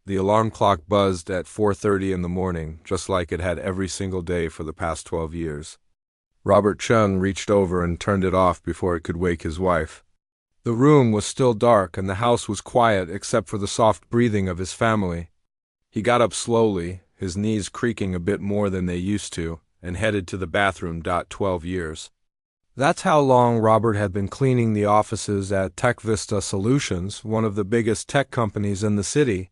The alarm clock buzzed at 4:30 in the morning, just like it had every single day for the past 12 years. Robert Chun reached over and turned it off before it could wake his wife. The room was still dark and the house was quiet except for the soft breathing of his family. He got up slowly, his knees creaking a bit more than they used to, and headed to the bathroom. 12 years. That's how long Robert had been cleaning the offices at Tech Vista Solutions, one of the biggest tech companies in the city.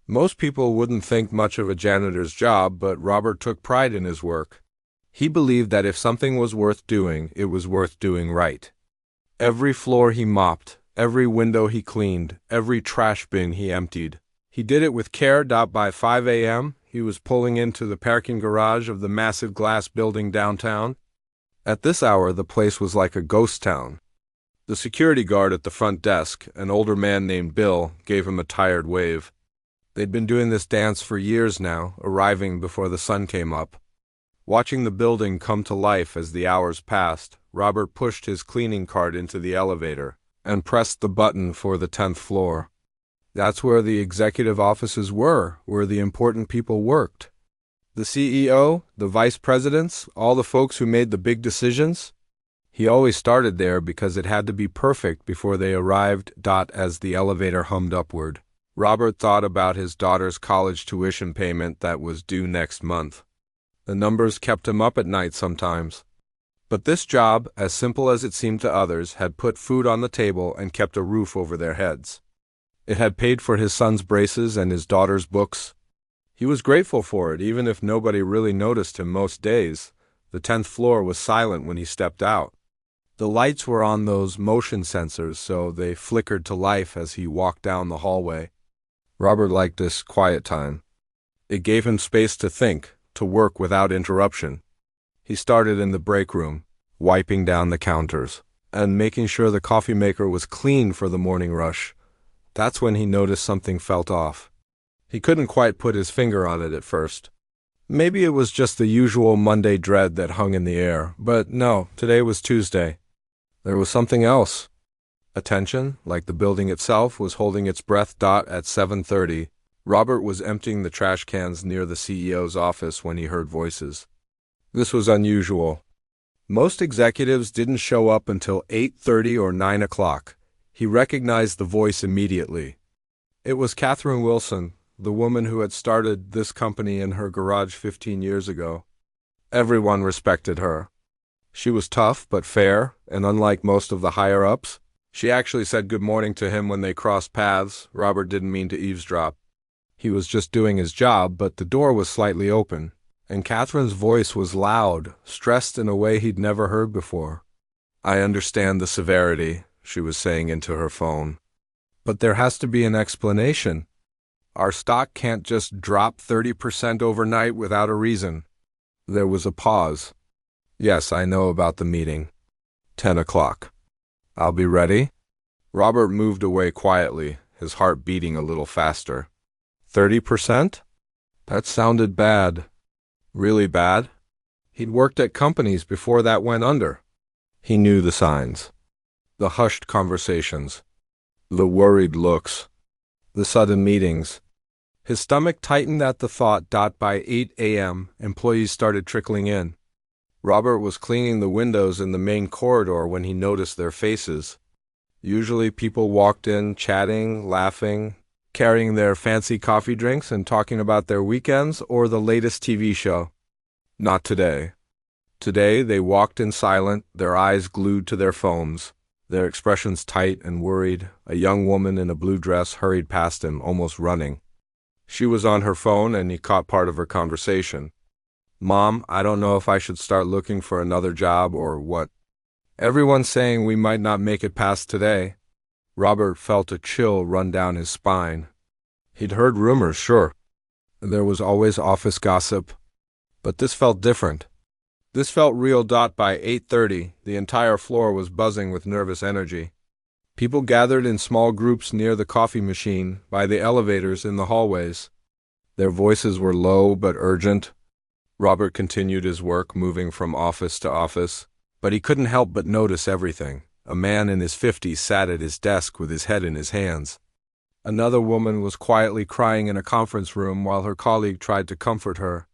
Most people wouldn't think much of a janitor's job, but Robert took pride in his work. He believed that if something was worth doing, it was worth doing right. Every floor he mopped, every window he cleaned, every trash bin he emptied. He did it with care. By 5 a.m., he was pulling into the parking garage of the massive glass building downtown. At this hour, the place was like a ghost town. The security guard at the front desk, an older man named Bill, gave him a tired wave. They'd been doing this dance for years now, arriving before the sun came up. Watching the building come to life as the hours passed, Robert pushed his cleaning cart into the elevator and pressed the button for the 10th floor. That's where the executive offices were, where the important people worked. The CEO, the vice presidents, all the folks who made the big decisions. He always started there because it had to be perfect before they arrived. As the elevator hummed upward, Robert thought about his daughter's college tuition payment that was due next month. The numbers kept him up at night sometimes. But this job, as simple as it seemed to others, had put food on the table and kept a roof over their heads. It had paid for his son's braces and his daughter's books. He was grateful for it, even if nobody really noticed him most days. The 10th floor was silent when he stepped out. The lights were on those motion sensors, so they flickered to life as he walked down the hallway. Robert liked this quiet time. It gave him space to think, to work without interruption. He started in the break room, wiping down the counters, and making sure the coffee maker was clean for the morning rush. That's when he noticed something felt off. He couldn't quite put his finger on it at first. Maybe it was just the usual Monday dread that hung in the air, but no, today was Tuesday. There was something else. Attention, like the building itself, was holding its breath. At 7:30, Robert was emptying the trash cans near the CEO's office when he heard voices. This was unusual. Most executives didn't show up until 8:30 or 9 o'clock. He recognized the voice immediately. It was Catherine Wilson, the woman who had started this company in her garage 15 years ago. Everyone respected her. She was tough but fair, and unlike most of the higher-ups, she actually said good morning to him when they crossed paths. Robert didn't mean to eavesdrop. He was just doing his job, but the door was slightly open, and Catherine's voice was loud, stressed in a way he'd never heard before. "I understand the severity," she was saying into her phone. "But there has to be an explanation. Our stock can't just drop 30% overnight without a reason." There was a pause. "Yes, I know about the meeting. 10 o'clock. I'll be ready." Robert moved away quietly, his heart beating a little faster. 30%? That sounded bad. Really bad? He'd worked at companies before that went under. He knew the signs. The hushed conversations. The worried looks. The sudden meetings. His stomach tightened at the thought. By 8 a.m., employees started trickling in. Robert was cleaning the windows in the main corridor when he noticed their faces. Usually people walked in chatting, laughing, carrying their fancy coffee drinks and talking about their weekends or the latest TV show. Not today. Today they walked in silent, their eyes glued to their phones, their expressions tight and worried. A young woman in a blue dress hurried past him, almost running. She was on her phone and he caught part of her conversation. "Mom, I don't know if I should start looking for another job or what. Everyone's saying we might not make it past today." Robert felt a chill run down his spine. He'd heard rumors, sure. There was always office gossip. But this felt different. This felt real. By 8:30, the entire floor was buzzing with nervous energy. People gathered in small groups near the coffee machine, by the elevators in the hallways. Their voices were low but urgent. Robert continued his work, moving from office to office, but he couldn't help but notice everything. A man in his 50s sat at his desk with his head in his hands. Another woman was quietly crying in a conference room while her colleague tried to comfort her.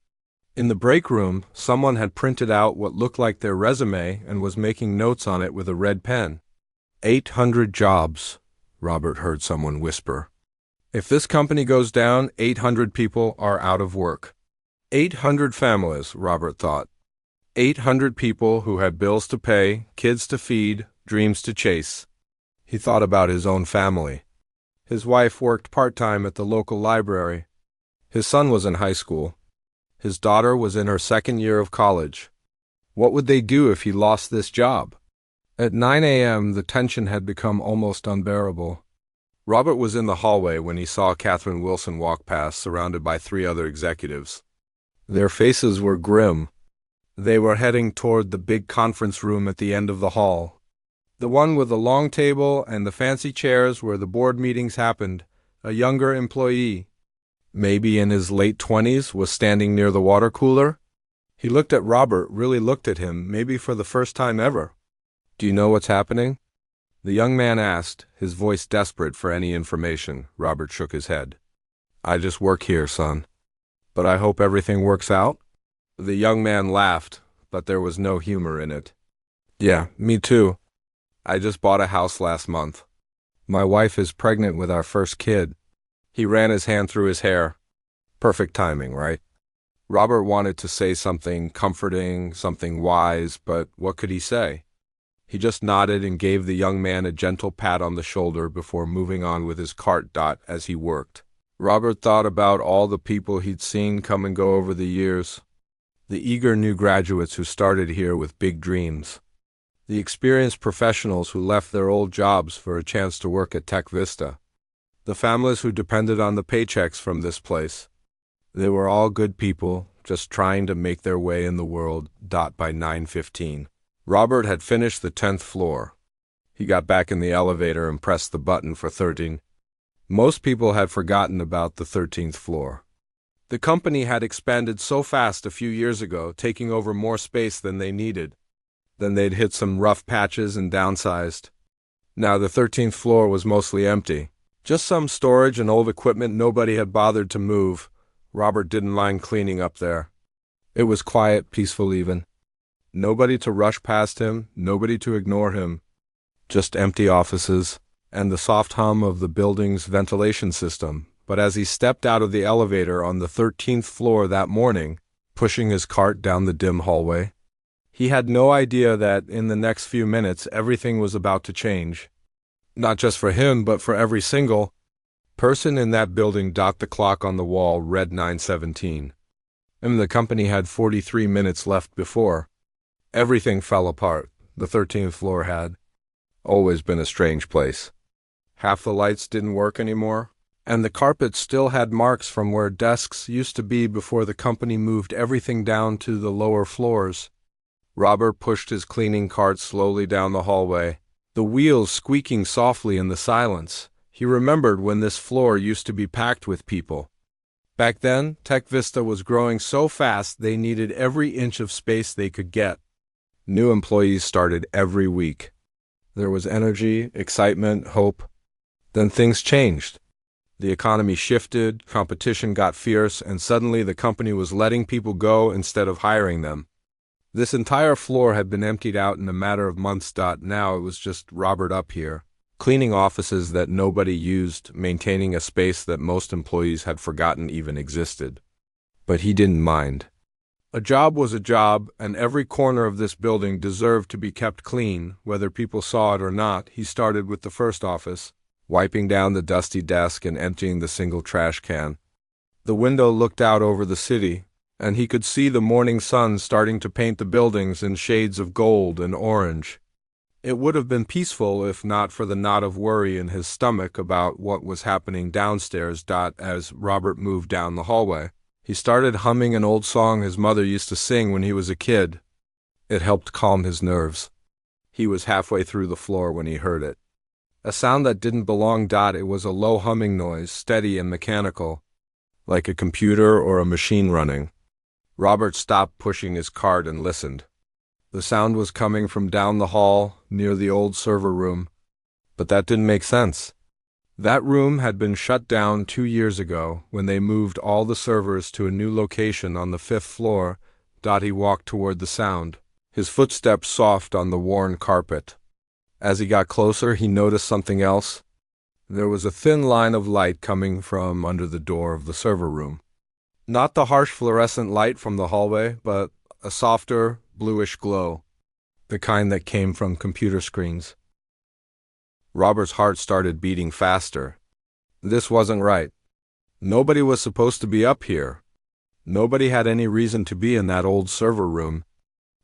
In the break room, someone had printed out what looked like their resume and was making notes on it with a red pen. 800 jobs, Robert heard someone whisper. If this company goes down, 800 people are out of work. 800 families, Robert thought. 800 people who had bills to pay, kids to feed, dreams to chase. He thought about his own family. His wife worked part-time at the local library. His son was in high school. His daughter was in her second year of college. What would they do if he lost this job? At 9 a.m., the tension had become almost unbearable. Robert was in the hallway when he saw Catherine Wilson walk past, surrounded by 3 other executives. Their faces were grim. They were heading toward the big conference room at the end of the hall. The one with the long table and the fancy chairs where the board meetings happened. A younger employee, maybe in his late 20s, was standing near the water cooler. He looked at Robert, really looked at him, maybe for the first time ever. "Do you know what's happening?" The young man asked, his voice desperate for any information. Robert shook his head. "I just work here, son. But I hope everything works out." The young man laughed, but there was no humor in it. "Yeah, me too. I just bought a house last month. My wife is pregnant with our first kid." He ran his hand through his hair. Perfect timing, right? Robert wanted to say something comforting, something wise, but what could he say? He just nodded and gave the young man a gentle pat on the shoulder before moving on with his cart. As he worked, Robert thought about all the people he'd seen come and go over the years. The eager new graduates who started here with big dreams. The experienced professionals who left their old jobs for a chance to work at Tech Vista. The families who depended on the paychecks from this place. They were all good people, just trying to make their way in the world. By 9:15. Robert had finished the 10th floor. He got back in the elevator and pressed the button for 13. Most people had forgotten about the 13th floor. The company had expanded so fast a few years ago, taking over more space than they needed. Then they'd hit some rough patches and downsized. Now the 13th floor was mostly empty. Just some storage and old equipment nobody had bothered to move. Robert didn't mind cleaning up there. It was quiet, peaceful even. Nobody to rush past him, nobody to ignore him. Just empty offices, and the soft hum of the building's ventilation system. But as he stepped out of the elevator on the 13th floor that morning, pushing his cart down the dim hallway, he had no idea that in the next few minutes everything was about to change. Not just for him, but for every single person in that building. The clock on the wall read 9:17. And the company had 43 minutes left before everything fell apart. The 13th floor had always been a strange place. Half the lights didn't work anymore, and the carpet still had marks from where desks used to be before the company moved everything down to the lower floors. Robert pushed his cleaning cart slowly down the hallway, the wheels squeaking softly in the silence. He remembered when this floor used to be packed with people. Back then, Tech Vista was growing so fast they needed every inch of space they could get. New employees started every week. There was energy, excitement, hope. Then things changed. The economy shifted, competition got fierce, and suddenly the company was letting people go instead of hiring them. This entire floor had been emptied out in a matter of months. Now it was just Robert up here, cleaning offices that nobody used, maintaining a space that most employees had forgotten even existed. But he didn't mind. A job was a job, and every corner of this building deserved to be kept clean, whether people saw it or not. He started with the first office, wiping down the dusty desk and emptying the single trash can. The window looked out over the city, and he could see the morning sun starting to paint the buildings in shades of gold and orange. It would have been peaceful if not for the knot of worry in his stomach about what was happening downstairs. As Robert moved down the hallway, he started humming an old song his mother used to sing when he was a kid. It helped calm his nerves. He was halfway through the floor when he heard it. A sound that didn't belong. It was a low humming noise, steady and mechanical, like a computer or a machine running. Robert stopped pushing his cart and listened. The sound was coming from down the hall, near the old server room. But that didn't make sense. That room had been shut down 2 years ago when they moved all the servers to a new location on the 5th floor. He walked toward the sound, his footsteps soft on the worn carpet. As he got closer, he noticed something else. There was a thin line of light coming from under the door of the server room. Not the harsh fluorescent light from the hallway, but a softer, bluish glow, the kind that came from computer screens. Robert's heart started beating faster. This wasn't right. Nobody was supposed to be up here. Nobody had any reason to be in that old server room.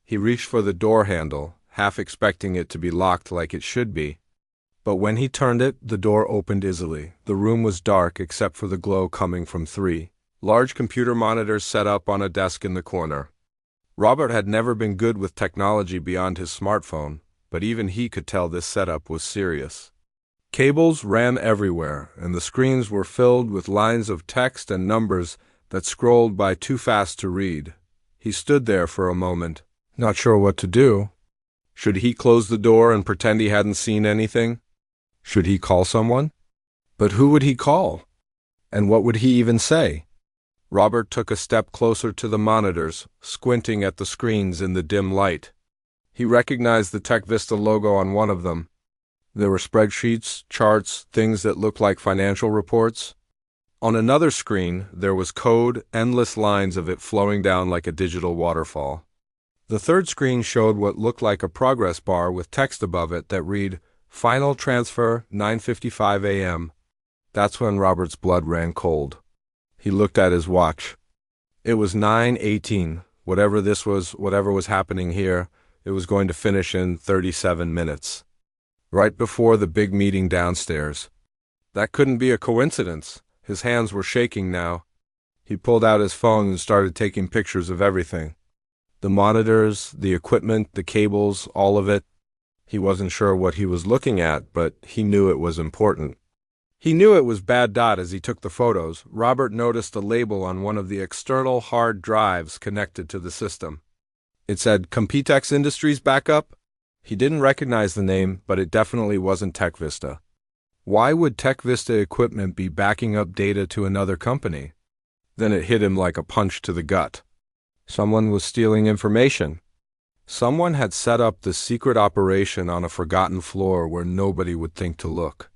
He reached for the door handle, half expecting it to be locked like it should be. But when he turned it, the door opened easily. The room was dark except for the glow coming from 3 large computer monitors set up on a desk in the corner. Robert had never been good with technology beyond his smartphone, but even he could tell this setup was serious. Cables ran everywhere, and the screens were filled with lines of text and numbers that scrolled by too fast to read. He stood there for a moment, not sure what to do. Should he close the door and pretend he hadn't seen anything? Should he call someone? But who would he call? And what would he even say? Robert took a step closer to the monitors, squinting at the screens in the dim light. He recognized the TechVista logo on one of them. There were spreadsheets, charts, things that looked like financial reports. On another screen, there was code, endless lines of it flowing down like a digital waterfall. The third screen showed what looked like a progress bar with text above it that read, "Final transfer, 9:55 a.m." That's when Robert's blood ran cold. He looked at his watch. It was 9:18. Whatever was happening here, it was going to finish in 37 minutes. Right before the big meeting downstairs. That couldn't be a coincidence. His hands were shaking now. He pulled out his phone and started taking pictures of everything. The monitors, the equipment, the cables, all of it. He wasn't sure what he was looking at, but he knew it was important. He knew it was bad. As he took the photos, Robert noticed a label on one of the external hard drives connected to the system. It said Computex Industries Backup. He didn't recognize the name, but it definitely wasn't TechVista. Why would TechVista equipment be backing up data to another company? Then it hit him like a punch to the gut. Someone was stealing information. Someone had set up the secret operation on a forgotten floor where nobody would think to look.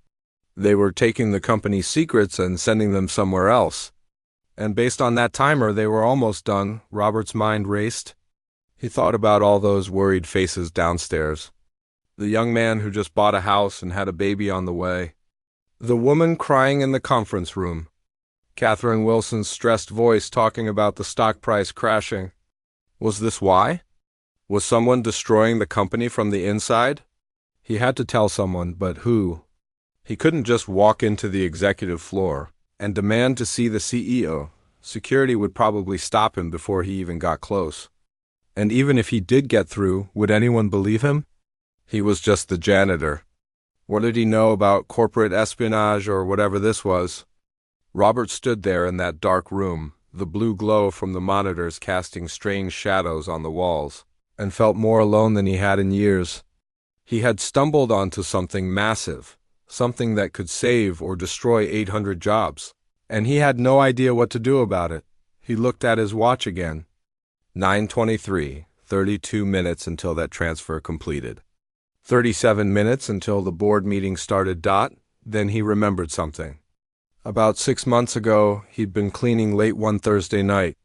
They were taking the company's secrets and sending them somewhere else. And based on that timer, they were almost done. Robert's mind raced. He thought about all those worried faces downstairs. The young man who just bought a house and had a baby on the way. The woman crying in the conference room. Catherine Wilson's stressed voice talking about the stock price crashing. Was this why? Was someone destroying the company from the inside? He had to tell someone, but who? He couldn't just walk into the executive floor and demand to see the CEO. Security would probably stop him before he even got close. And even if he did get through, would anyone believe him? He was just the janitor. What did he know about corporate espionage or whatever this was? Robert stood there in that dark room, the blue glow from the monitors casting strange shadows on the walls, and felt more alone than he had in years. He had stumbled onto something massive. Something that could save or destroy 800 jobs. And he had no idea what to do about it. He looked at his watch again. 9:23, 32 minutes until that transfer completed. 37 minutes until the board meeting started. Then he remembered something. About 6 months ago, he'd been cleaning late one Thursday night.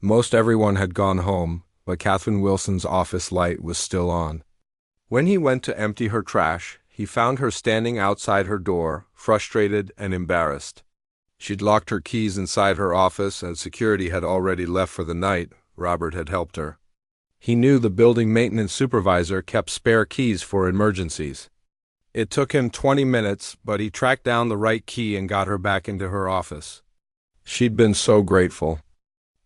Most everyone had gone home, but Catherine Wilson's office light was still on. When he went to empty her trash, he found her standing outside her door, frustrated and embarrassed. She'd locked her keys inside her office, and security had already left for the night. Robert had helped her. He knew the building maintenance supervisor kept spare keys for emergencies. It took him 20 minutes, but he tracked down the right key and got her back into her office. She'd been so grateful.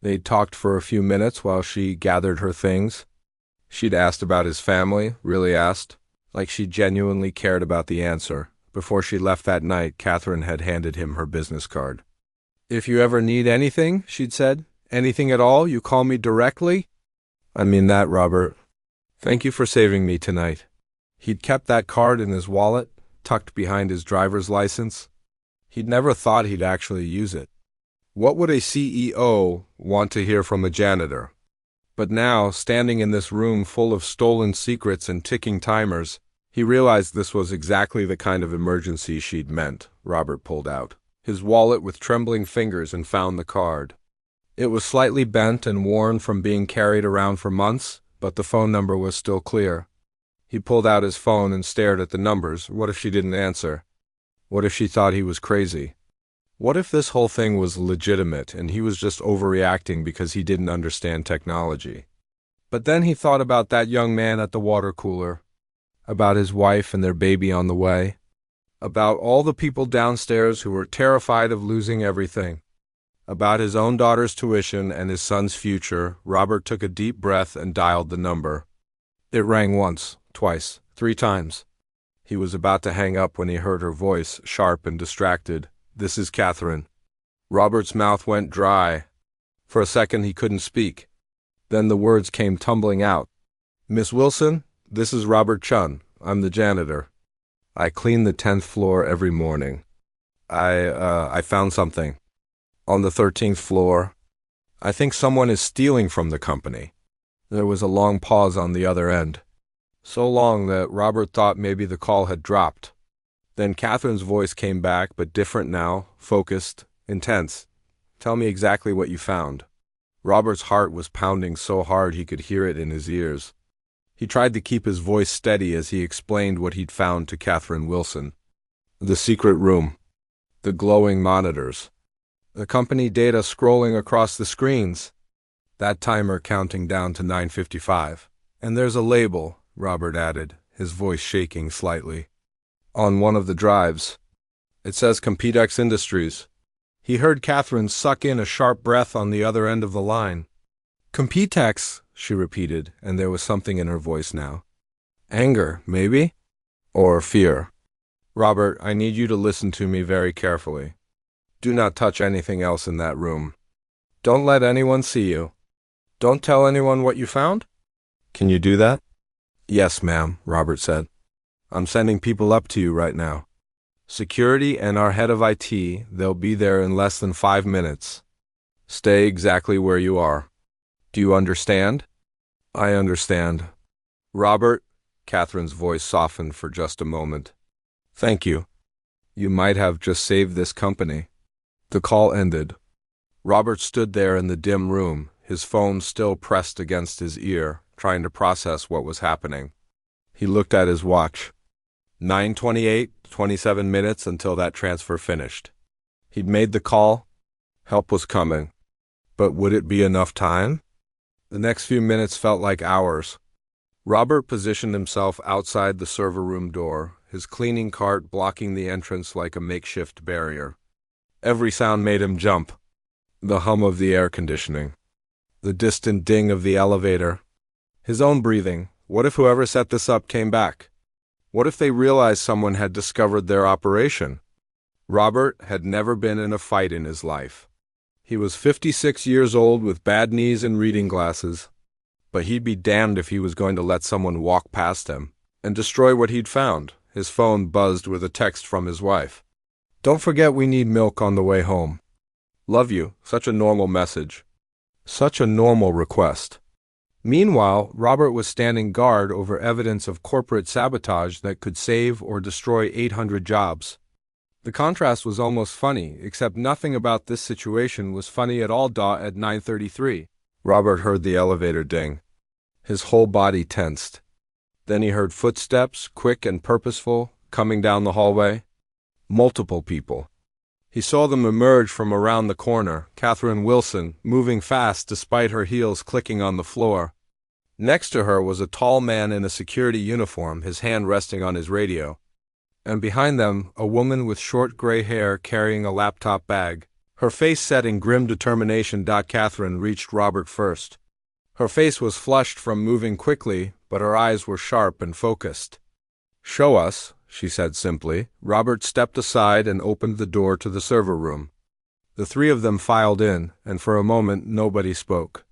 They'd talked for a few minutes while she gathered her things. She'd asked about his family, really asked. Like she genuinely cared about the answer. Before she left that night, Catherine had handed him her business card. "If you ever need anything," she'd said, "anything at all, you call me directly." "I mean that, Robert. Thank you for saving me tonight." He'd kept that card in his wallet, tucked behind his driver's license. He'd never thought he'd actually use it. What would a CEO want to hear from a janitor? But now, standing in this room full of stolen secrets and ticking timers, he realized this was exactly the kind of emergency she'd meant. Robert pulled out his wallet with trembling fingers and found the card. It was slightly bent and worn from being carried around for months, but the phone number was still clear. He pulled out his phone and stared at the numbers. What if she didn't answer? What if she thought he was crazy? What if this whole thing was legitimate and he was just overreacting because he didn't understand technology? But then he thought about that young man at the water cooler, about his wife and their baby on the way, about all the people downstairs who were terrified of losing everything, about his own daughter's tuition and his son's future. Robert took a deep breath and dialed the number. It rang once, twice, 3 times. He was about to hang up when he heard her voice, sharp and distracted. "This is Catherine." Robert's mouth went dry. For a second he couldn't speak. Then the words came tumbling out. "Miss Wilson, this is Robert Chun. I'm the janitor. I clean the 10th floor every morning. I found something. On the 13th floor. I think someone is stealing from the company." There was a long pause on the other end. So long that Robert thought maybe the call had dropped. Then Catherine's voice came back, but different now, focused, intense. "Tell me exactly what you found." Robert's heart was pounding so hard he could hear it in his ears. He tried to keep his voice steady as he explained what he'd found to Catherine Wilson. The secret room. The glowing monitors. The company data scrolling across the screens. That timer counting down to 9:55. "And there's a label," Robert added, his voice shaking slightly. "On one of the drives. It says Competex Industries." He heard Catherine suck in a sharp breath on the other end of the line. "Competex," she repeated, and there was something in her voice now. "Anger, maybe? Or fear." "Robert, I need you to listen to me very carefully. Do not touch anything else in that room. Don't let anyone see you. Don't tell anyone what you found? Can you do that?" "Yes, ma'am," Robert said. "I'm sending people up to you right now. Security and our head of IT, they'll be there in less than 5 minutes. Stay exactly where you are. Do you understand?" "I understand." "Robert," Catherine's voice softened for just a moment. "Thank you. You might have just saved this company." The call ended. Robert stood there in the dim room, his phone still pressed against his ear, trying to process what was happening. He looked at his watch. 9:28, 27 minutes until that transfer finished. He'd made the call. Help was coming. But would it be enough time? The next few minutes felt like hours. Robert positioned himself outside the server room door, his cleaning cart blocking the entrance like a makeshift barrier. Every sound made him jump. The hum of the air conditioning. The distant ding of the elevator. His own breathing. What if whoever set this up came back? What if they realized someone had discovered their operation? Robert had never been in a fight in his life. He was 56 years old with bad knees and reading glasses. But he'd be damned if he was going to let someone walk past him and destroy what he'd found. His phone buzzed with a text from his wife. "Don't forget we need milk on the way home. Love you." Such a normal message. Such a normal request. Meanwhile, Robert was standing guard over evidence of corporate sabotage that could save or destroy 800 jobs. The contrast was almost funny, except nothing about this situation was funny at all. At 9:33, Robert heard the elevator ding. His whole body tensed. Then he heard footsteps, quick and purposeful, coming down the hallway. Multiple people. He saw them emerge from around the corner, Catherine Wilson, moving fast despite her heels clicking on the floor. Next to her was a tall man in a security uniform, his hand resting on his radio. And behind them, a woman with short gray hair carrying a laptop bag, her face set in grim determination. Catherine reached Robert first. Her face was flushed from moving quickly, but her eyes were sharp and focused. "Show us," she said simply. Robert stepped aside and opened the door to the server room. The 3 of them filed in, and for a moment nobody spoke.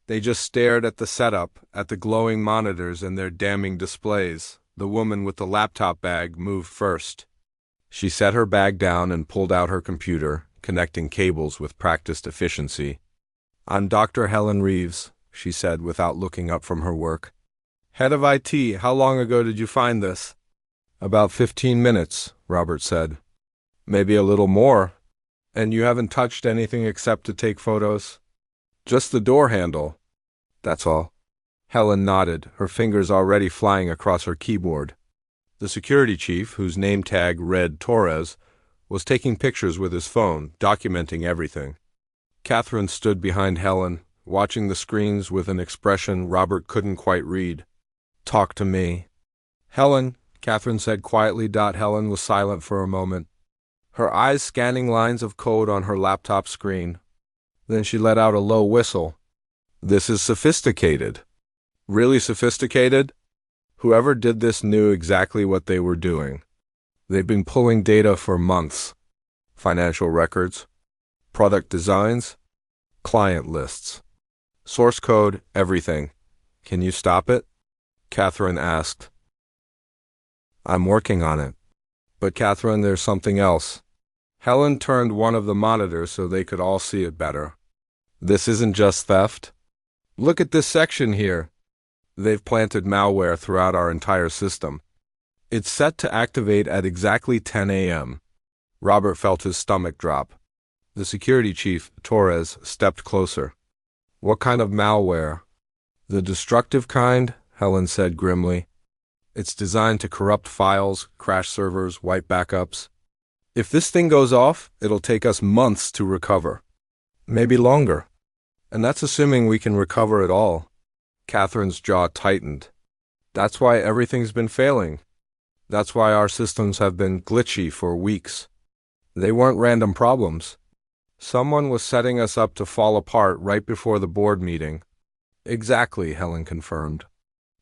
They just stared at the setup, at the glowing monitors and their damning displays. The woman with the laptop bag moved first. She set her bag down and pulled out her computer, connecting cables with practiced efficiency. "I'm Dr. Helen Reeves," she said without looking up from her work. "Head of IT, how long ago did you find this?" "About 15 minutes, Robert said. "Maybe a little more. And you haven't touched anything except to take photos?" "Just the door handle. That's all." Helen nodded, her fingers already flying across her keyboard. The security chief, whose name tag read Torres, was taking pictures with his phone, documenting everything. Catherine stood behind Helen, watching the screens with an expression Robert couldn't quite read. "Talk to me." "Helen," Catherine said quietly. Helen was silent for a moment, her eyes scanning lines of code on her laptop screen. Then she let out a low whistle. "This is sophisticated." "Really sophisticated?" "Whoever did this knew exactly what they were doing. They've been pulling data for months. Financial records, product designs, client lists, source code, everything. Can you stop it?" Catherine asked. "I'm working on it." "But Catherine, there's something else." Helen turned one of the monitors so they could all see it better. "This isn't just theft. Look at this section here. They've planted malware throughout our entire system. It's set to activate at exactly 10 a.m. Robert felt his stomach drop. The security chief, Torres, stepped closer. "What kind of malware?" "The destructive kind," Helen said grimly. "It's designed to corrupt files, crash servers, wipe backups. If this thing goes off, it'll take us months to recover. Maybe longer. And that's assuming we can recover it all." Catherine's jaw tightened. "That's why everything's been failing. That's why our systems have been glitchy for weeks. They weren't random problems. Someone was setting us up to fall apart right before the board meeting." "Exactly," Helen confirmed.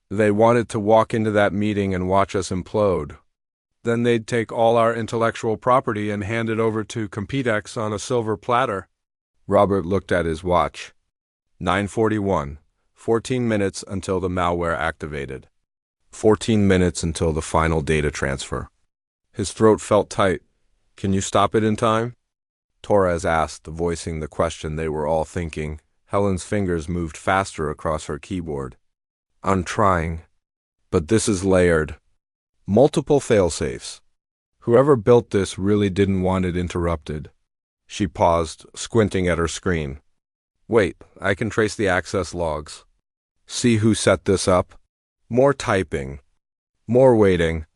"They wanted to walk into that meeting and watch us implode. Then they'd take all our intellectual property and hand it over to Competex on a silver platter." Robert looked at his watch. 9:41. 14 minutes until the malware activated. 14 minutes until the final data transfer. His throat felt tight. "Can you stop it in time?" Torres asked, voicing the question they were all thinking. Helen's fingers moved faster across her keyboard. "I'm trying. But this is layered. Multiple failsafes. Whoever built this really didn't want it interrupted." She paused, squinting at her screen. "Wait, I can trace the access logs. See who set this up?" More typing. More waiting.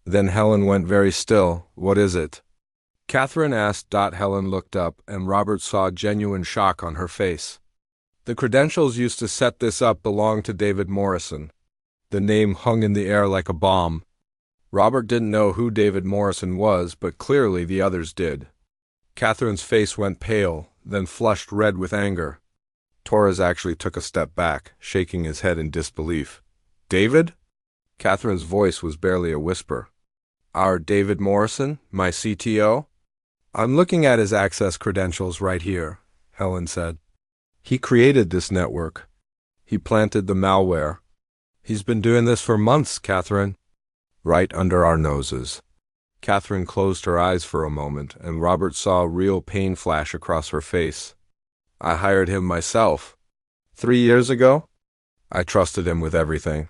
Then Helen went very still. "What is it?" Catherine asked. Helen looked up, and Robert saw genuine shock on her face. "The credentials used to set this up belonged to David Morrison." The name hung in the air like a bomb. Robert didn't know who David Morrison was, but clearly the others did. Catherine's face went pale, then flushed red with anger. Torres actually took a step back, shaking his head in disbelief. "David?" Catherine's voice was barely a whisper. "Our David Morrison, my CTO?" "I'm looking at his access credentials right here," Helen said. "He created this network. He planted the malware. He's been doing this for months, Catherine." "Right under our noses." Catherine closed her eyes for a moment, and Robert saw real pain flash across her face. "I hired him myself. 3 years ago? I trusted him with everything."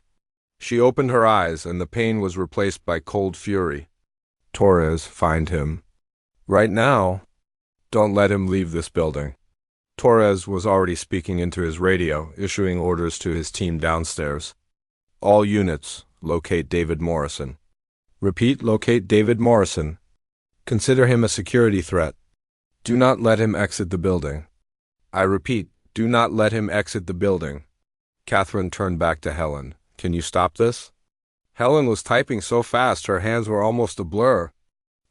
She opened her eyes, and the pain was replaced by cold fury. "Torres, find him. Right now. Don't let him leave this building." Torres was already speaking into his radio, issuing orders to his team downstairs. "All units, locate David Morrison. Repeat, locate David Morrison. Consider him a security threat. Do not let him exit the building. I repeat, do not let him exit the building." Catherine turned back to Helen. "Can you stop this?" Helen was typing so fast her hands were almost a blur.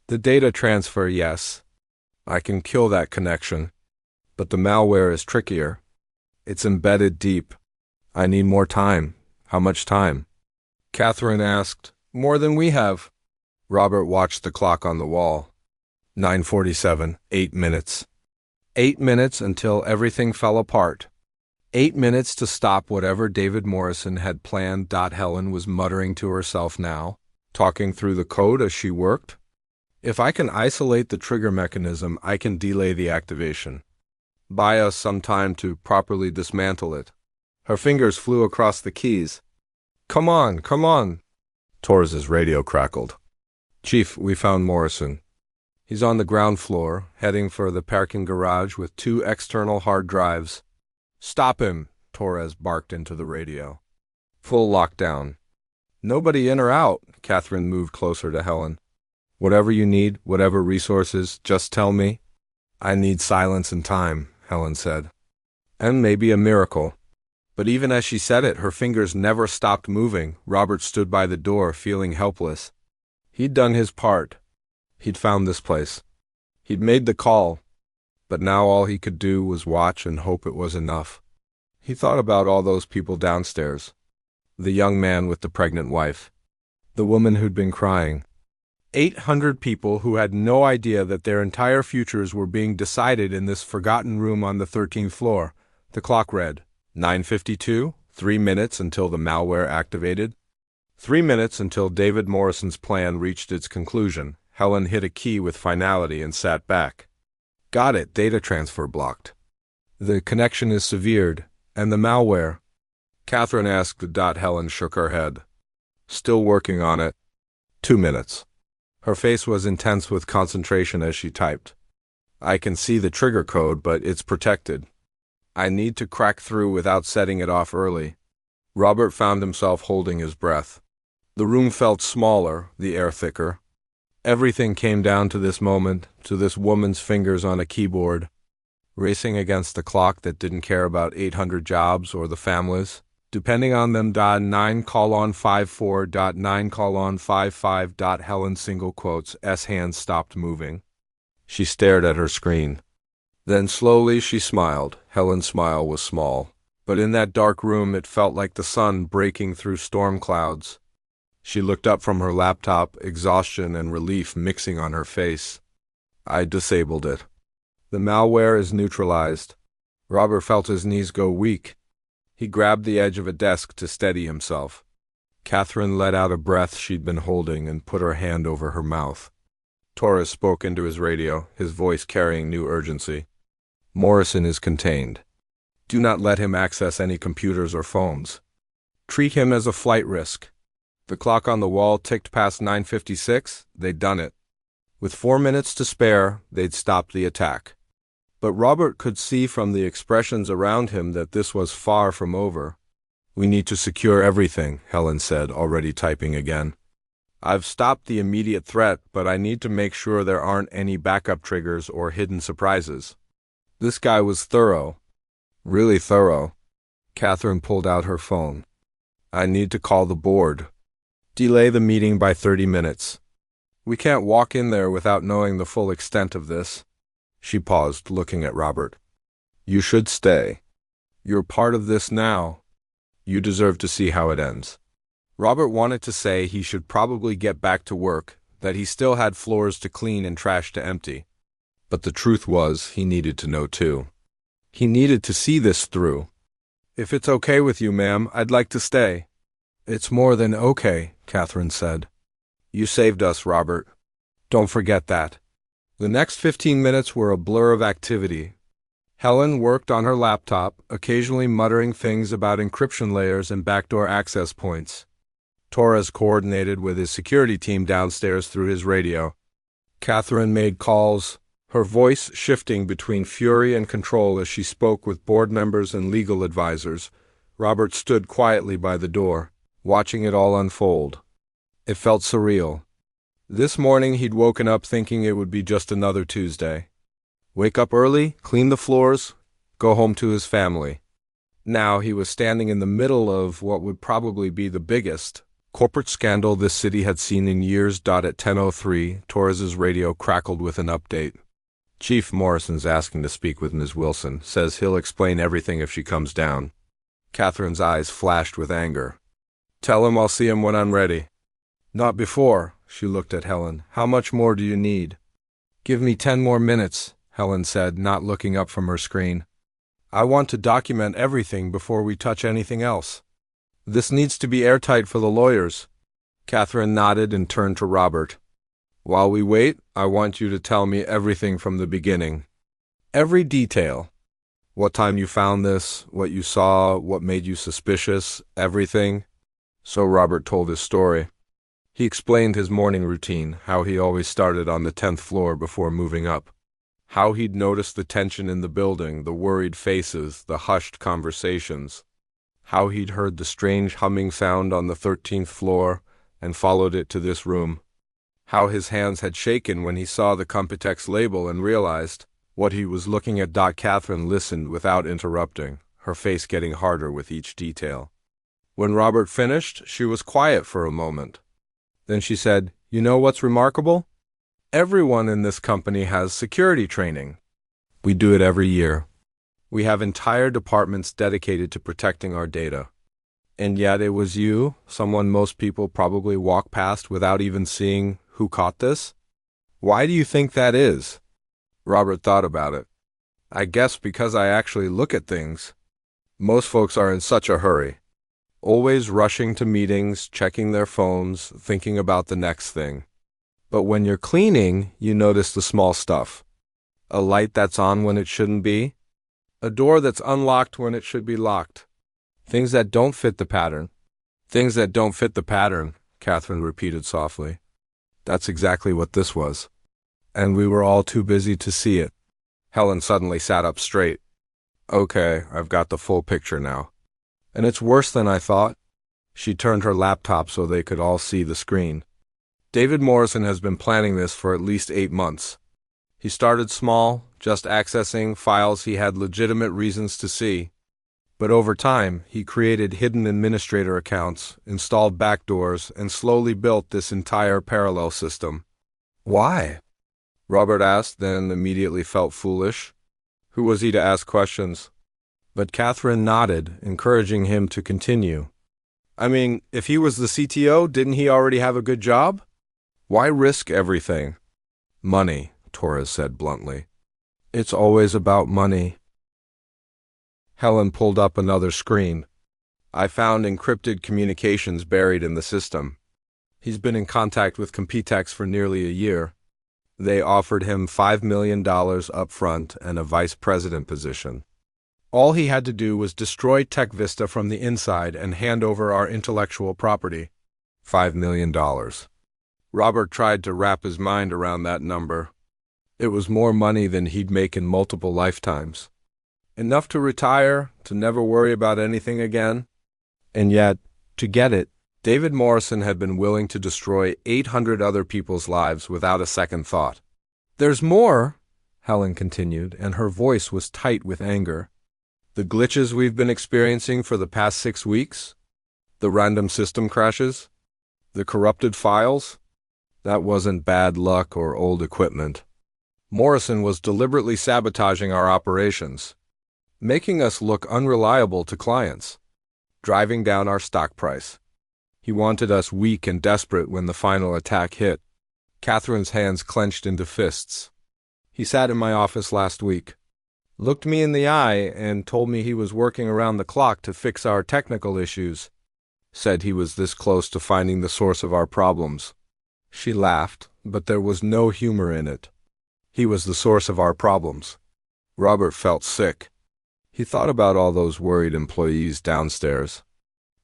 "The data transfer, yes. I can kill that connection. But the malware is trickier. It's embedded deep. I need more time." "How much time?" Catherine asked. "More than we have." Robert watched the clock on the wall. 9:47, 8 minutes. 8 minutes until everything fell apart. 8 minutes to stop whatever David Morrison had planned. Helen was muttering to herself now, talking through the code as she worked. If I can isolate the trigger mechanism, I can delay the activation. Buy us some time to properly dismantle it. Her fingers flew across the keys. Come on, come on. Torres's radio crackled. Chief, we found Morrison. He's on the ground floor, heading for the parking garage with 2 external hard drives. Stop him, Torres barked into the radio. Full lockdown. Nobody in or out, Catherine moved closer to Helen. Whatever you need, whatever resources, just tell me. I need silence and time, Helen said. And maybe a miracle. But even as she said it, her fingers never stopped moving. Robert stood by the door, feeling helpless. He'd done his part. He'd found this place. He'd made the call. But now all he could do was watch and hope it was enough. He thought about all those people downstairs. The young man with the pregnant wife. The woman who'd been crying. 800 people who had no idea that their entire futures were being decided in this forgotten room on the 13th floor. The clock read, 9:52, 3 minutes until the malware activated. 3 minutes until David Morrison's plan reached its conclusion. Helen hit a key with finality and sat back. Got it, data transfer blocked. The connection is severed, and the malware. Catherine asked. Helen shook her head. Still working on it. 2 minutes. Her face was intense with concentration as she typed. I can see the trigger code, but it's protected. I need to crack through without setting it off early. Robert found himself holding his breath. The room felt smaller, the air thicker. Everything came down to this moment, to this woman's fingers on a keyboard, racing against a clock that didn't care about 800 jobs or the families. Depending on them. 9:54.9:55. Helen single quotes. S hands stopped moving. She stared at her screen. Then slowly she smiled. Helen's smile was small, but in that dark room it felt like the sun breaking through storm clouds. She looked up from her laptop, exhaustion and relief mixing on her face. I disabled it. The malware is neutralized. Robert felt his knees go weak. He grabbed the edge of a desk to steady himself. Catherine let out a breath she'd been holding and put her hand over her mouth. Torres spoke into his radio, his voice carrying new urgency. Morrison is contained. Do not let him access any computers or phones. Treat him as a flight risk. The clock on the wall ticked past 9:56. They'd done it. With 4 minutes to spare, they'd stopped the attack. But Robert could see from the expressions around him that this was far from over. We need to secure everything, Helen said, already typing again. I've stopped the immediate threat, but I need to make sure there aren't any backup triggers or hidden surprises. This guy was thorough. Really thorough. Catherine pulled out her phone. I need to call the board. Delay the meeting by 30 minutes. We can't walk in there without knowing the full extent of this. She paused, looking at Robert. You should stay. You're part of this now. You deserve to see how it ends. Robert wanted to say he should probably get back to work, that he still had floors to clean and trash to empty. But the truth was, he needed to know too. He needed to see this through. If it's okay with you, ma'am, I'd like to stay. It's more than okay, Catherine said. You saved us, Robert. Don't forget that. The next 15 minutes were a blur of activity. Helen worked on her laptop, occasionally muttering things about encryption layers and backdoor access points. Torres coordinated with his security team downstairs through his radio. Catherine made calls, her voice shifting between fury and control as she spoke with board members and legal advisors. Robert stood quietly by the door, watching it all unfold. It felt surreal. This morning he'd woken up thinking it would be just another Tuesday. Wake up early, clean the floors, go home to his family. Now he was standing in the middle of what would probably be the biggest corporate scandal this city had seen in years. At 10:03, Torres's radio crackled with an update. Chief Morrison's asking to speak with Ms. Wilson, says he'll explain everything if she comes down. Catherine's eyes flashed with anger. Tell him I'll see him when I'm ready. Not before, she looked at Helen. How much more do you need? Give me 10 more minutes, Helen said, not looking up from her screen. I want to document everything before we touch anything else. This needs to be airtight for the lawyers. Catherine nodded and turned to Robert. While we wait, I want you to tell me everything from the beginning. Every detail. What time you found this, what you saw, what made you suspicious, everything." So Robert told his story. He explained his morning routine, how he always started on the 10th floor before moving up. How he'd noticed the tension in the building, the worried faces, the hushed conversations. How he'd heard the strange humming sound on the 13th floor and followed it to this room. How his hands had shaken when he saw the Computex label and realized what he was looking at. Catherine listened without interrupting, her face getting harder with each detail. When Robert finished, she was quiet for a moment. Then she said, "You know what's remarkable? Everyone in this company has security training. We do it every year. We have entire departments dedicated to protecting our data. And yet it was you, someone most people probably walk past without even seeing, who caught this? Why do you think that is?" Robert thought about it. "I guess because I actually look at things. Most folks are in such a hurry. Always rushing to meetings, checking their phones, thinking about the next thing. But when you're cleaning, you notice the small stuff. A light that's on when it shouldn't be. A door that's unlocked when it should be locked. Things that don't fit the pattern." "Things that don't fit the pattern," Catherine repeated softly. "That's exactly what this was. And we were all too busy to see it." Helen suddenly sat up straight. "Okay, I've got the full picture now. And it's worse than I thought." She turned her laptop so they could all see the screen. "David Morrison has been planning this for at least 8 months. He started small, just accessing files he had legitimate reasons to see. But over time, he created hidden administrator accounts, installed backdoors, and slowly built this entire parallel system." "Why?" Robert asked, then immediately felt foolish. Who was he to ask questions? But Catherine nodded, encouraging him to continue. "I mean, if he was the CTO, didn't he already have a good job? Why risk everything?" "Money," Torres said bluntly. "It's always about money." Helen pulled up another screen. "I found encrypted communications buried in the system. He's been in contact with Computex for nearly a year. They offered him $5 million up front and a vice president position. All he had to do was destroy TechVista from the inside and hand over our intellectual property. $5 million. Robert tried to wrap his mind around that number. It was more money than he'd make in multiple lifetimes. Enough to retire, to never worry about anything again. And yet, to get it, David Morrison had been willing to destroy 800 other people's lives without a second thought. "There's more," Helen continued, and her voice was tight with anger. "The glitches we've been experiencing for the past 6 weeks? The random system crashes? The corrupted files? That wasn't bad luck or old equipment. Morrison was deliberately sabotaging our operations, making us look unreliable to clients, driving down our stock price. He wanted us weak and desperate when the final attack hit." Catherine's hands clenched into fists. "He sat in my office last week, looked me in the eye, and told me he was working around the clock to fix our technical issues. Said he was this close to finding the source of our problems." She laughed, but there was no humor in it. He was the source of our problems. Robert felt sick. He thought about all those worried employees downstairs.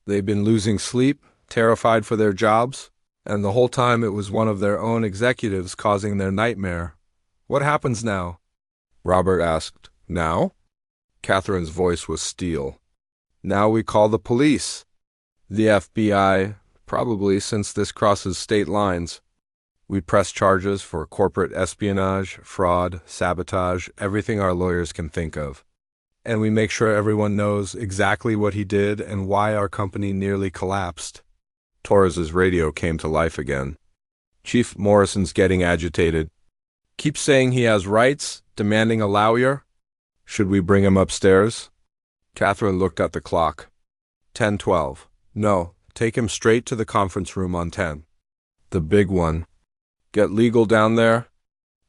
They'd been losing sleep, terrified for their jobs, and the whole time it was one of their own executives causing their nightmare. "What happens now?" Robert asked. "Now?" Catherine's voice was steel. "Now we call the police. The FBI, probably since this crosses state lines. We press charges for corporate espionage, fraud, sabotage, everything our lawyers can think of. And we make sure everyone knows exactly what he did and why our company nearly collapsed." Torres's radio came to life again. "Chief Morrison's getting agitated. Keeps saying he has rights, demanding a lawyer. Should we bring him upstairs?" Catherine looked at the clock. 10:12. "No, take him straight to the conference room on 10. The big one. Get legal down there.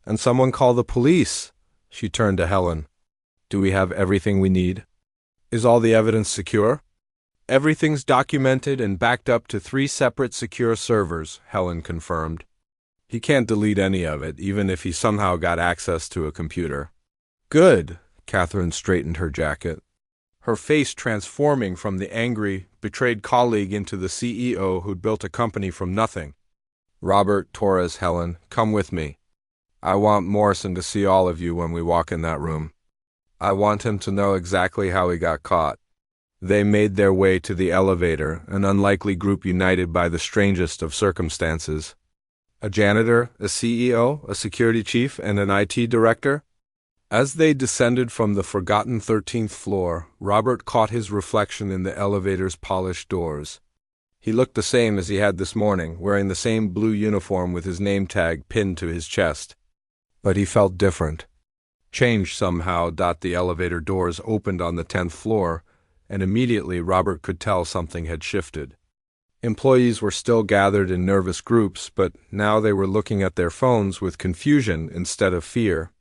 And someone call the police." She turned to Helen. "Do we have everything we need? Is all the evidence secure?" "Everything's documented and backed up to 3 separate secure servers," Helen confirmed. He can't delete any of it, even if he somehow got access to a computer. Good. Catherine straightened her jacket, her face transforming from the angry, betrayed colleague into the CEO who'd built a company from nothing. Robert, Torres, Helen, come with me. I want Morrison to see all of you when we walk in that room. I want him to know exactly how he got caught. They made their way to the elevator, an unlikely group united by the strangest of circumstances. A janitor, a CEO, a security chief, and an IT director? As they descended from the forgotten 13th floor, Robert caught his reflection in the elevator's polished doors. He looked the same as he had this morning, wearing the same blue uniform with his name tag pinned to his chest. But he felt different. Changed somehow. The elevator doors opened on the 10th floor, and immediately Robert could tell something had shifted. Employees were still gathered in nervous groups, but now they were looking at their phones with confusion instead of fear.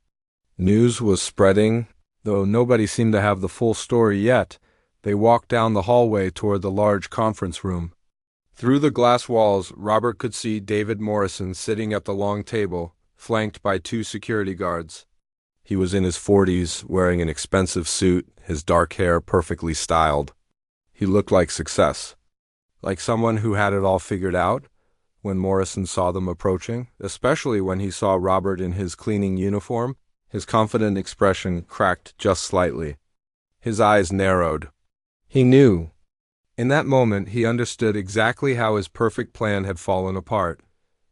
News was spreading, though nobody seemed to have the full story yet. They walked down the hallway toward the large conference room. Through the glass walls, Robert could see David Morrison sitting at the long table, flanked by 2 security guards. He was in his 40s, wearing an expensive suit, his dark hair perfectly styled. He looked like success, like someone who had it all figured out. When Morrison saw them approaching, especially when he saw Robert in his cleaning uniform, his confident expression cracked just slightly. His eyes narrowed. He knew. In that moment, he understood exactly how his perfect plan had fallen apart.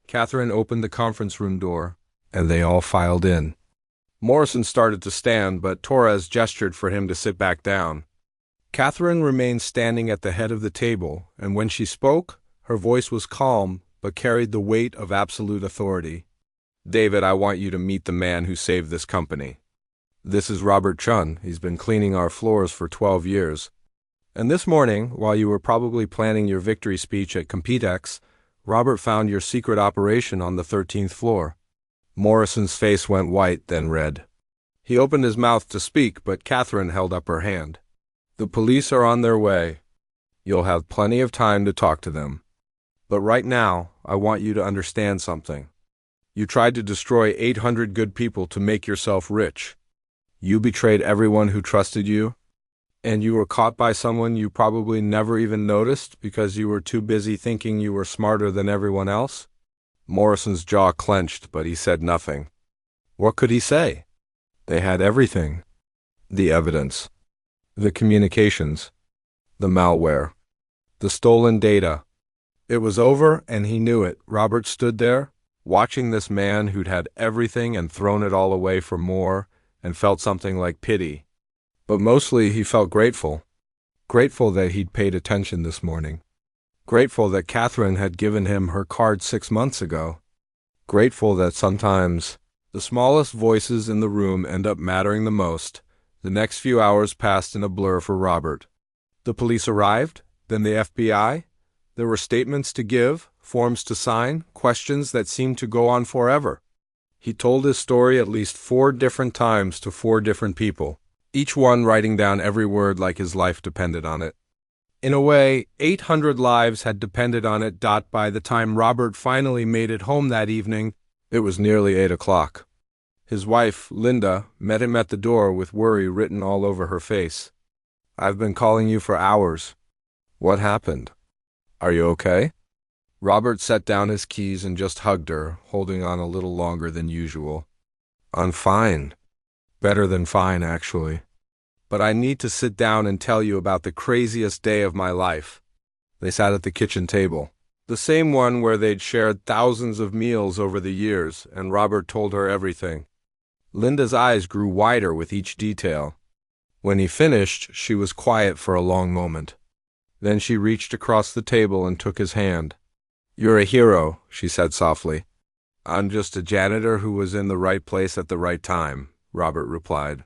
Catherine opened the conference room door, and they all filed in. Morrison started to stand, but Torres gestured for him to sit back down. Catherine remained standing at the head of the table, and when she spoke, her voice was calm but carried the weight of absolute authority. David, I want you to meet the man who saved this company. This is Robert Chun. He's been cleaning our floors for 12 years. And this morning, while you were probably planning your victory speech at Competex, Robert found your secret operation on the 13th floor. Morrison's face went white, then red. He opened his mouth to speak, but Catherine held up her hand. The police are on their way. You'll have plenty of time to talk to them. But right now, I want you to understand something. You tried to destroy 800 good people to make yourself rich. You betrayed everyone who trusted you, and you were caught by someone you probably never even noticed because you were too busy thinking you were smarter than everyone else. Morrison's jaw clenched, but he said nothing. What could he say? They had everything. The evidence. The communications. The malware. The stolen data. It was over, and he knew it. Robert stood there, watching this man who'd had everything and thrown it all away for more, and felt something like pity. But mostly he felt grateful. Grateful that he'd paid attention this morning. Grateful that Catherine had given him her card 6 months ago. Grateful that sometimes the smallest voices in the room end up mattering the most. The next few hours passed in a blur for Robert. The police arrived, then the FBI. There were statements to give, forms to sign, questions that seemed to go on forever. He told his story at least 4 different times to 4 different people, each one writing down every word like his life depended on it. In a way, 800 lives had depended on it. By the time Robert finally made it home that evening, it was nearly 8 o'clock. His wife, Linda, met him at the door with worry written all over her face. I've been calling you for hours. What happened? Are you okay? Robert set down his keys and just hugged her, holding on a little longer than usual. I'm fine. Better than fine, actually. But I need to sit down and tell you about the craziest day of my life. They sat at the kitchen table, the same one where they'd shared thousands of meals over the years, and Robert told her everything. Linda's eyes grew wider with each detail. When he finished, she was quiet for a long moment. Then she reached across the table and took his hand. You're a hero, she said softly. I'm just a janitor who was in the right place at the right time, Robert replied.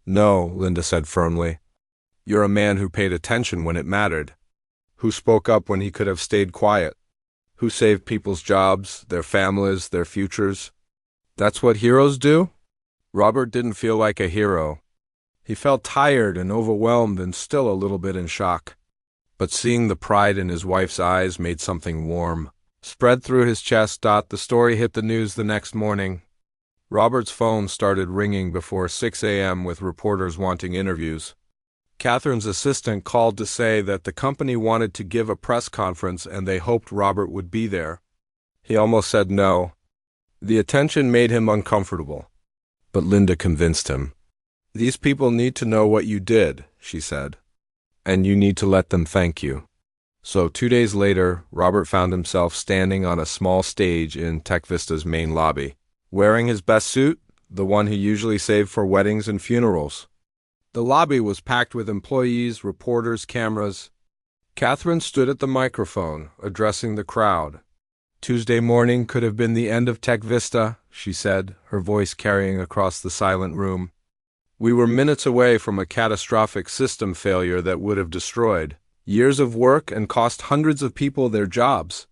No, Linda said firmly. You're a man who paid attention when it mattered, who spoke up when he could have stayed quiet, who saved people's jobs, their families, their futures. That's what heroes do? Robert didn't feel like a hero. He felt tired and overwhelmed and still a little bit in shock. But seeing the pride in his wife's eyes made something warm, spread through his chest. The story hit the news the next morning. Robert's phone started ringing before 6 a.m. with reporters wanting interviews. Catherine's assistant called to say that the company wanted to give a press conference and they hoped Robert would be there. He almost said no. The attention made him uncomfortable. But Linda convinced him. "These people need to know what you did," she said. "And you need to let them thank you." So 2 days later, Robert found himself standing on a small stage in Tech Vista's main lobby, wearing his best suit, the one he usually saved for weddings and funerals. The lobby was packed with employees, reporters, cameras. Catherine stood at the microphone, addressing the crowd. "Tuesday morning could have been the end of Tech Vista," she said, her voice carrying across the silent room. "We were minutes away from a catastrophic system failure that would have destroyed years of work and cost hundreds of people their jobs.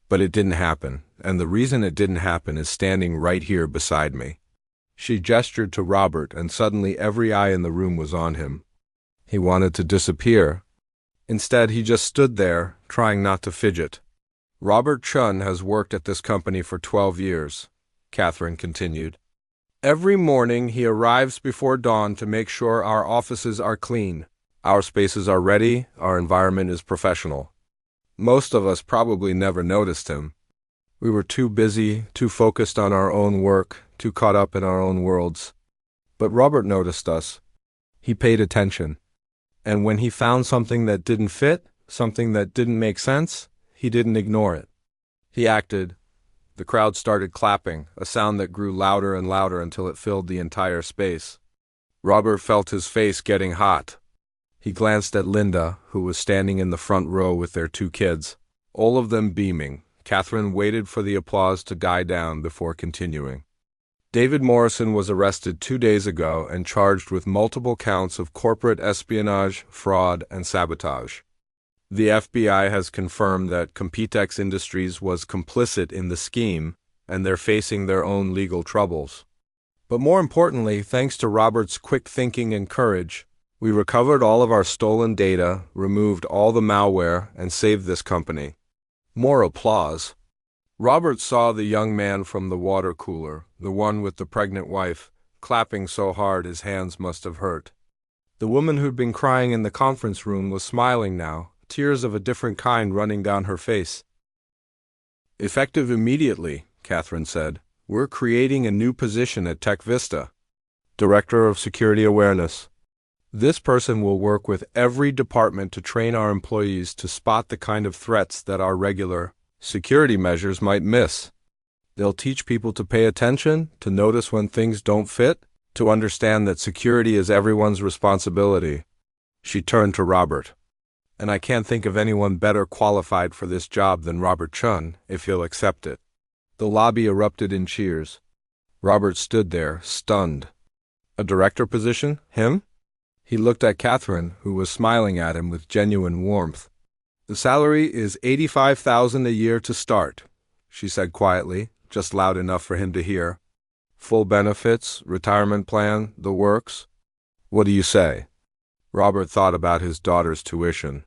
But it didn't happen, and the reason it didn't happen is standing right here beside me." She gestured to Robert, and suddenly every eye in the room was on him. He wanted to disappear. Instead, he just stood there, trying not to fidget. "Robert Chun has worked at this company for 12 years, Catherine continued. "Every morning he arrives before dawn to make sure our offices are clean, our spaces are ready, our environment is professional. Most of us probably never noticed him. We were too busy, too focused on our own work, too caught up in our own worlds. But Robert noticed us. He paid attention. And when he found something that didn't fit, something that didn't make sense, he didn't ignore it. He acted." The crowd started clapping, a sound that grew louder and louder until it filled the entire space. Robert felt his face getting hot. He glanced at Linda, who was standing in the front row with their 2 kids, all of them beaming. Catherine waited for the applause to die down before continuing. "David Morrison was arrested 2 days ago and charged with multiple counts of corporate espionage, fraud, and sabotage. The FBI has confirmed that Computex Industries was complicit in the scheme, and they're facing their own legal troubles. But more importantly, thanks to Robert's quick thinking and courage, we recovered all of our stolen data, removed all the malware, and saved this company." More applause. Robert saw the young man from the water cooler, the one with the pregnant wife, clapping so hard his hands must have hurt. The woman who'd been crying in the conference room was smiling now, tears of a different kind running down her face. "Effective immediately," Catherine said. "We're creating a new position at Tech Vista, Director of Security Awareness. This person will work with every department to train our employees to spot the kind of threats that our regular security measures might miss. They'll teach people to pay attention, to notice when things don't fit, to understand that security is everyone's responsibility." She turned to Robert. "And I can't think of anyone better qualified for this job than Robert Chun, if he'll accept it." The lobby erupted in cheers. Robert stood there, stunned. A director position? Him? He looked at Catherine, who was smiling at him with genuine warmth. "The salary is $85,000 a year to start," she said quietly, just loud enough for him to hear. "Full benefits, retirement plan, the works. What do you say?" Robert thought about his daughter's tuition,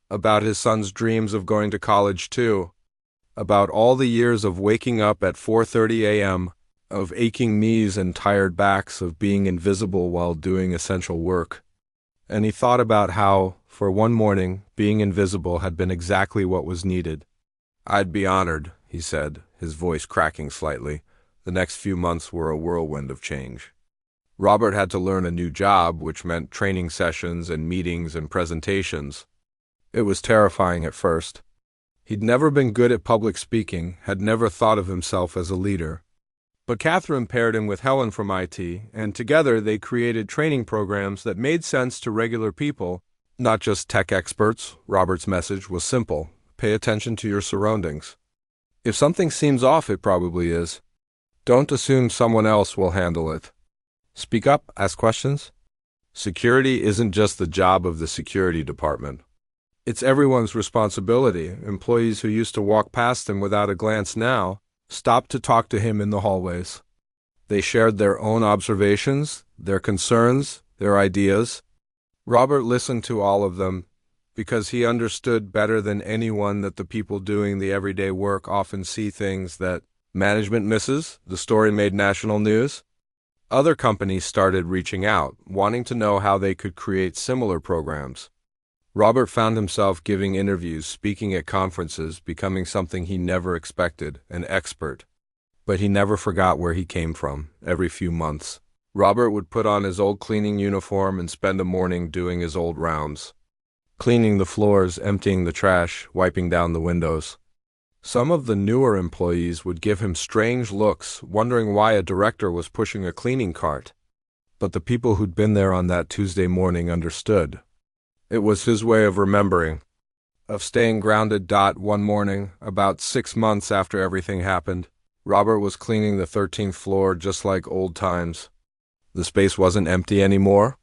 about his son's dreams of going to college too, about all the years of waking up at 4:30 a.m., of aching knees and tired backs, of being invisible while doing essential work. And he thought about how, for one morning, being invisible had been exactly what was needed. "I'd be honored," he said, his voice cracking slightly. The next few months were a whirlwind of change. Robert had to learn a new job, which meant training sessions and meetings and presentations. It was terrifying at first. He'd never been good at public speaking, had never thought of himself as a leader. But Catherine paired him with Helen from IT, and together they created training programs that made sense to regular people, not just tech experts. Robert's message was simple: pay attention to your surroundings. If something seems off, it probably is. Don't assume someone else will handle it. Speak up, ask questions. Security isn't just the job of the security department. It's everyone's responsibility. Employees who used to walk past him without a glance now stopped to talk to him in the hallways. They shared their own observations, their concerns, their ideas. Robert listened to all of them, because he understood better than anyone that the people doing the everyday work often see things that management misses. The story made national news. Other companies started reaching out, wanting to know how they could create similar programs. Robert found himself giving interviews, speaking at conferences, becoming something he never expected, an expert. But he never forgot where he came from. Every few months, Robert would put on his old cleaning uniform and spend a morning doing his old rounds. Cleaning the floors, emptying the trash, wiping down the windows. Some of the newer employees would give him strange looks, wondering why a director was pushing a cleaning cart. But the people who'd been there on that Tuesday morning understood. It was his way of remembering, of staying grounded. One morning, about 6 months after everything happened, Robert was cleaning the 13th floor just like old times. The space wasn't empty anymore.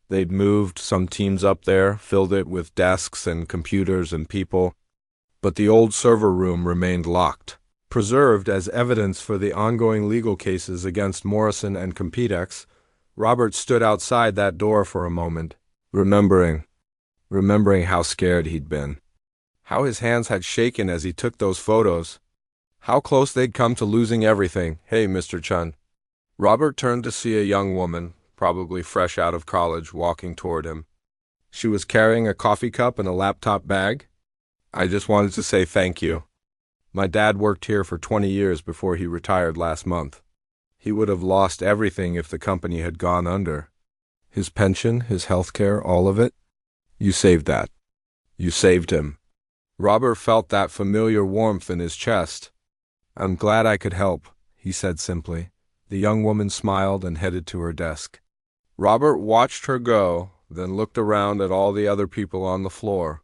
They'd moved some teams up there, filled it with desks and computers and people. But the old server room remained locked, preserved as evidence for the ongoing legal cases against Morrison and Competex. Robert stood outside that door for a moment, remembering how scared he'd been, how his hands had shaken as he took those photos, how close they'd come to losing everything. "Hey, Mr. Chun." Robert turned to see a young woman, probably fresh out of college, walking toward him. She was carrying a coffee cup and a laptop bag. "I just wanted to say thank you. My dad worked here for 20 years before he retired last month. He would have lost everything if the company had gone under. His pension, his health care, all of it. You saved that. You saved him." Robert felt that familiar warmth in his chest. "I'm glad I could help," he said simply. The young woman smiled and headed to her desk. Robert watched her go, then looked around at all the other people on the floor.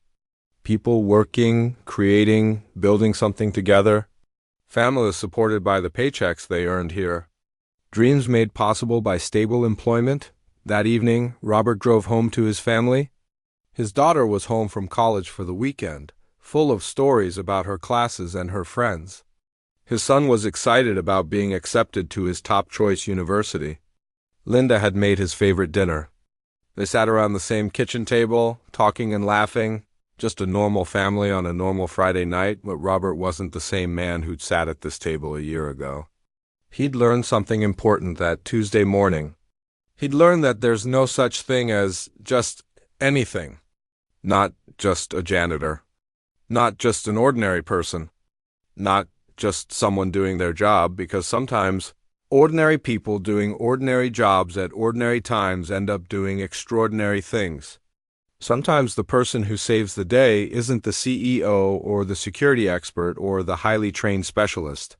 People working, creating, building something together. Families supported by the paychecks they earned here. Dreams made possible by stable employment. That evening, Robert drove home to his family. His daughter was home from college for the weekend, full of stories about her classes and her friends. His son was excited about being accepted to his top-choice university. Linda had made his favorite dinner. They sat around the same kitchen table, talking and laughing, just a normal family on a normal Friday night, but Robert wasn't the same man who'd sat at this table a year ago. He'd learned something important that Tuesday morning. He'd learned that there's no such thing as just anything. Not just a janitor. Not just an ordinary person. Not just someone doing their job, because sometimes ordinary people doing ordinary jobs at ordinary times end up doing extraordinary things. Sometimes the person who saves the day isn't the CEO or the security expert or the highly trained specialist.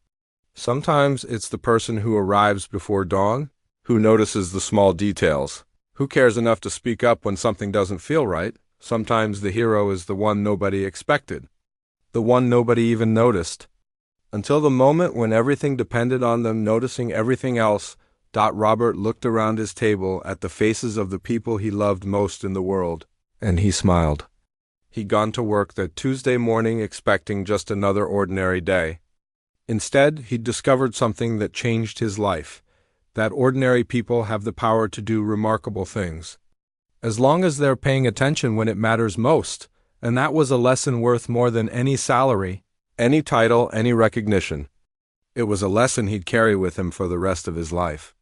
Sometimes it's the person who arrives before dawn, who notices the small details, who cares enough to speak up when something doesn't feel right. Sometimes the hero is the one nobody expected, the one nobody even noticed. Until the moment when everything depended on them noticing everything else. Robert looked around his table at the faces of the people he loved most in the world, and he smiled. He'd gone to work that Tuesday morning expecting just another ordinary day. Instead, he'd discovered something that changed his life, that ordinary people have the power to do remarkable things, as long as they're paying attention when it matters most, and that was a lesson worth more than any salary, any title, any recognition. It was a lesson he'd carry with him for the rest of his life.